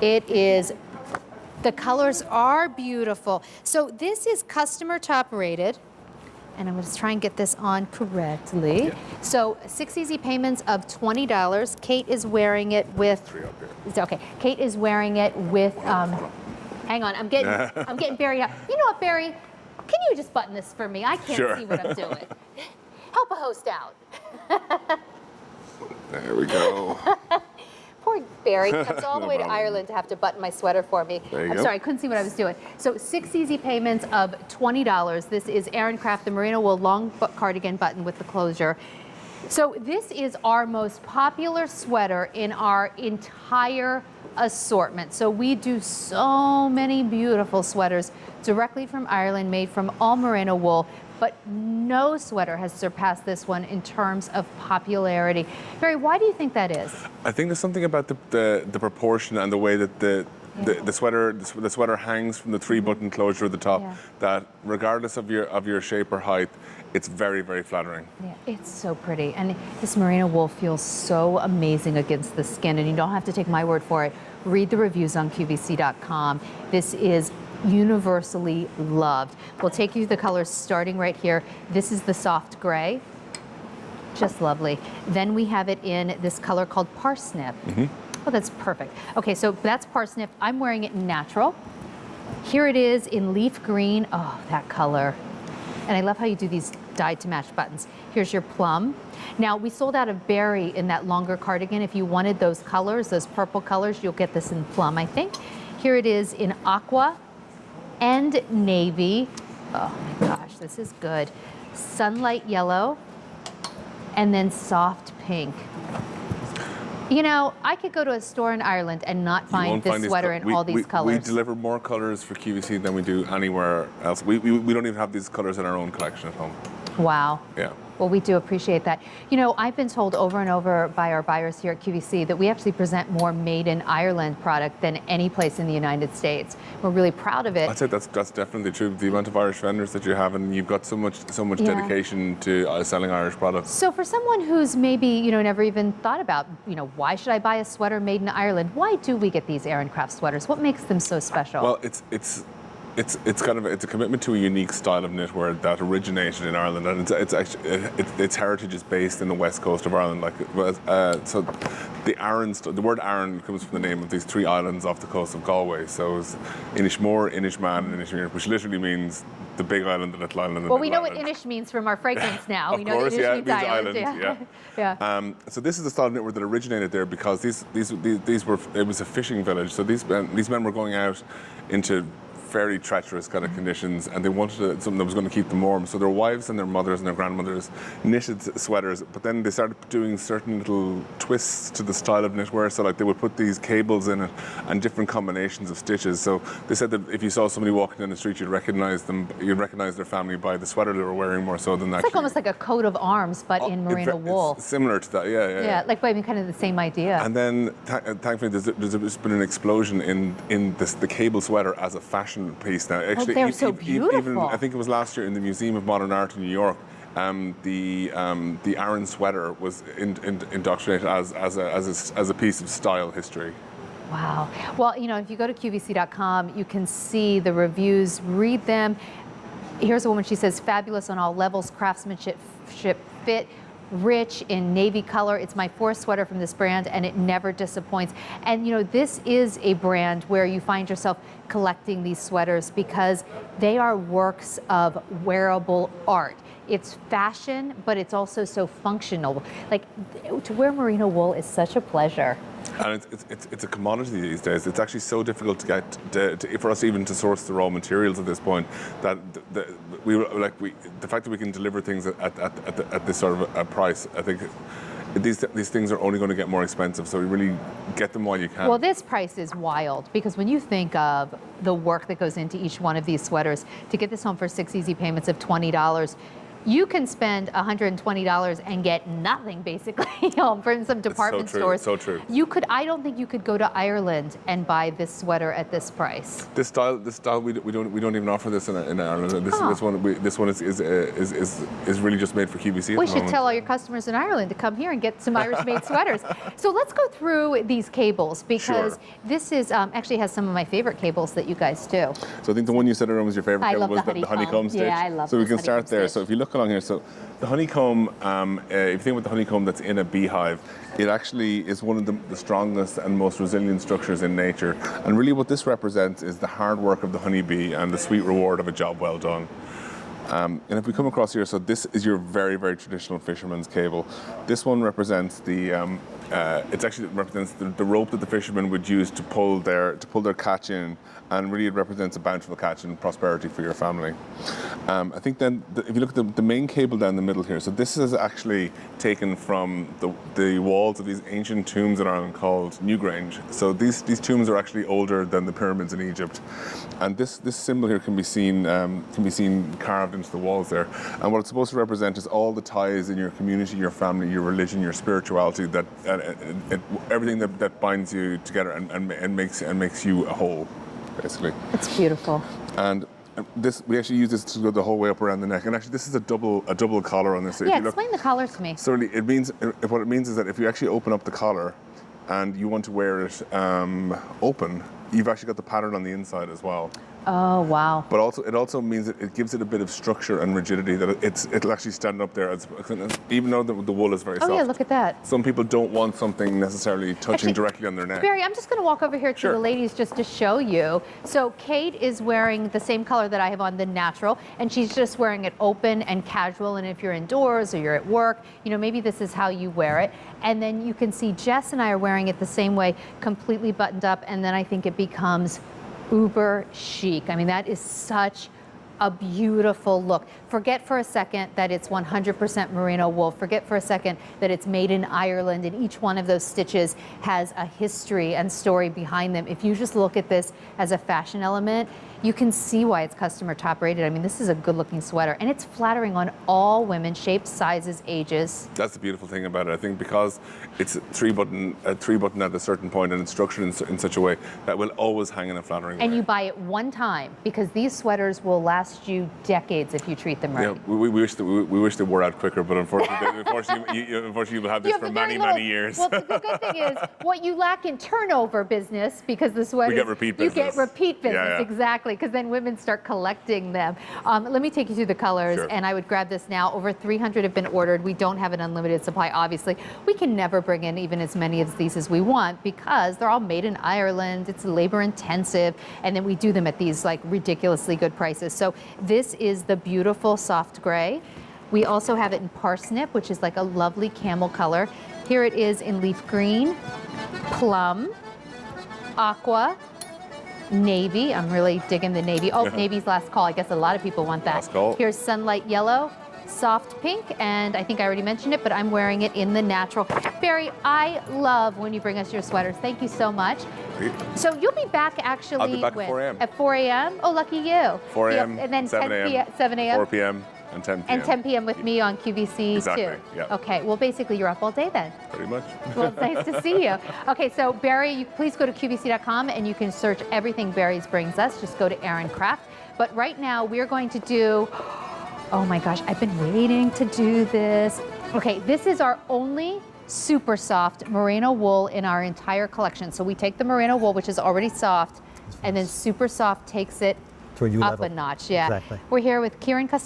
It is, the colors are beautiful. So this is customer top rated. And I'm going to try and get this on correctly. Yeah. So 6 easy payments of $20. Kate is wearing it with. 3 up here. Okay. Kate is wearing it with. Hang on, I'm getting Barry out. You know what, Barry? Can you just button this for me? I can't see what I'm doing. Help a host out. There we go. Poor Barry comes all the way to Ireland to have to button my sweater for me. I'm sorry, I couldn't see what I was doing. So 6 easy payments of $20. This is Aran Craft, the Merino wool long cardigan button with the closure. So this is our most popular sweater in our entire assortment. So we do so many beautiful sweaters directly from Ireland, made from all merino wool, but no sweater has surpassed this one in terms of popularity. Barry, why do you think that is? I think there's something about the proportion and the way that the sweater hangs from the 3-button closure at the top, that regardless of your shape or height, it's very, very flattering. Yeah, it's so pretty. And this merino wool feels so amazing against the skin, and you don't have to take my word for it. Read the reviews on QVC.com. This is universally loved. We'll take you through the colors starting right here. This is the soft gray. Just lovely. Then we have it in this color called parsnip. Oh, that's perfect. Okay, so that's parsnip. I'm wearing it in natural. Here it is in leaf green. Oh, that color. And I love how you do these dyed to match buttons. Here's your plum. Now, we sold out of berry in that longer cardigan. If you wanted those colors, those purple colors, you'll get this in plum, I think. Here it is in aqua and navy. Oh my gosh, this is good. Sunlight yellow, and then soft pink. You know, I could go to a store in Ireland and not find this sweater in all these colors. We deliver more colors for QVC than we do anywhere else. We don't even have these colors in our own collection at home. Wow. Yeah. Well, we do appreciate that. You know, I've been told over and over by our buyers here at QVC that we actually present more made in Ireland product than any place in the United States. We're really proud of it. I'd say that's definitely true. The amount of Irish vendors that you have, and you've got so much dedication to selling Irish products. So for someone who's maybe, you know, never even thought about, you know, why should I buy a sweater made in Ireland? Why do we get these Aran Craft sweaters? What makes them so special? Well, it's kind of a commitment to a unique style of knitwear that originated in Ireland, and its heritage is based in the west coast of Ireland. So the word Aran comes from the name of these 3 islands off the coast of Galway. So it's Inishmore, Inishman, and Inishmere, which literally means the big island, the little island. Well, we know what Inish means from our fragrance now. Of course, we know that Inish means island. Yeah. Yeah. So this is the style of knitwear that originated there because it was a fishing village. So these men were going out into very treacherous kind of conditions, and they wanted something that was going to keep them warm. So their wives and their mothers and their grandmothers knitted sweaters, but then they started doing certain little twists to the style of knitwear. So like they would put these cables in it and different combinations of stitches. So they said that if you saw somebody walking down the street, you'd recognize their family by the sweater they were wearing more so than that. It's like almost like a coat of arms, but in merino wool. It's similar to that, yeah. Like, I mean, kind of the same idea. And then, thankfully, there's been an explosion in the cable sweater as a fashion piece now. Actually, they're so beautiful. Even I think it was last year in the Museum of Modern Art in New York. The Aran sweater was indoctrinated as a piece of style history. Wow. Well, you know, if you go to QVC.com, you can see the reviews, read them. Here's a woman, she says, fabulous on all levels, craftsmanship, fit, rich in navy color. It's my 4th sweater from this brand, and it never disappoints. And you know, this is a brand where you find yourself collecting these sweaters because they are works of wearable art. It's fashion, but it's also so functional. Like, to wear merino wool is such a pleasure. And it's a commodity these days. It's actually so difficult to get for us even to source the raw materials at this point that the fact that we can deliver things at this sort of a price, I think these things are only going to get more expensive. So we really get them while you can. Well, this price is wild because when you think of the work that goes into each one of these sweaters, to get this home for 6 easy payments of $20. You can spend $120 and get nothing, basically, from some department stores. So true. I don't think you could go to Ireland and buy this sweater at this price. This style, we don't even offer this in Ireland. This one is really just made for QVC. We should tell all your customers in Ireland to come here and get some Irish-made sweaters. So let's go through these cables, because this is actually has some of my favorite cables that you guys do. So I think the one you said around was your favorite cable was the honeycomb stitch. Yeah, I love. So we can start there. So if you look along here, so the honeycomb, if you think about the honeycomb that's in a beehive, it actually is one of the strongest and most resilient structures in nature. And really what this represents is the hard work of the honeybee and the sweet reward of a job well done. And if we come across here, so this is your very, very traditional fisherman's cable. This one represents the the rope that the fishermen would use to pull their catch in, and really it represents a bountiful catch and prosperity for your family. I think then if you look at the main cable down the middle here, so this is actually taken from the walls of these ancient tombs in Ireland called Newgrange. So these tombs are actually older than the pyramids in Egypt, and this symbol here can be seen carved into the walls there. And what it's supposed to represent is all the ties in your community, your family, your religion, your spirituality, that everything that binds you together and makes you a whole, basically. It's beautiful. And we actually use this to go the whole way up around the neck. And actually, this is a double collar on this. So yeah, explain the collar to me. So what it means is that if you actually open up the collar and you want to wear it open, you've actually got the pattern on the inside as well. Oh, wow. But it also means that it gives it a bit of structure and rigidity, that it'll actually stand up there, even though the wool is very soft. Oh yeah, look at that. Some people don't want something necessarily touching directly on their neck. Barry, I'm just going to walk over here to the ladies just to show you. So Kate is wearing the same color that I have on, the natural, and she's just wearing it open and casual. And if you're indoors or you're at work, maybe this is how you wear it. And then you can see Jess and I are wearing it the same way, completely buttoned up, and then I think it becomes uber chic. I mean, that is such a beautiful look. Forget for a second that it's 100% merino wool. Forget for a second that it's made in Ireland, and each one of those stitches has a history and story behind them. If you just look at this as a fashion element, you can see why it's customer top rated. I mean, this is a good looking sweater, and it's flattering on all women, shapes, sizes, ages. That's the beautiful thing about it. I think because it's a three button at a certain point, and it's structured in such a way that will always hang in a flattering way. And you buy it one time, because these sweaters will last you decades if you treat them right. Yeah, we wish they wore out quicker, but unfortunately, you will have this for many years. Well, the good thing is, what you lack in turnover business, because the sweaters, we get repeat business. You get repeat business, yeah. Exactly, because then women start collecting them. Let me take you through the colors, and I would grab this now. Over 300 have been ordered. We don't have an unlimited supply, obviously. We can never bring in even as many of these as we want, because they're all made in Ireland. It's labor intensive, and then we do them at these like ridiculously good prices. So this is the beautiful soft gray. We also have it in parsnip, which is like a lovely camel color. Here it is in leaf green, plum, aqua, navy. I'm really digging the navy. Oh, navy's last call. I guess a lot of people want that. Last call. Here's sunlight yellow, soft pink, and I think I already mentioned it, but I'm wearing it in the natural. Barry, I love when you bring us your sweaters. Thank you so much. Great. So you'll be back actually I'll be back at 4 a.m. At 4 a.m.? Oh, lucky you. 4 a.m., and then 7 a.m., 7 a.m. 4 p.m., and 10 p.m. And 10 p.m. with me on QVC exactly, too. Yeah. Okay, well basically you're up all day then. Pretty much. Well, it's nice to see you. Okay, so Barry, please go to QVC.com and you can search everything Barry's brings us. Just go to Aran Craft. But right now we're going to do, oh my gosh, I've been waiting to do this. Okay, this is our only super soft merino wool in our entire collection. So we take the merino wool, which is already soft, and then super soft takes it up a notch. Yeah. Exactly. We're here with Kieran Costello.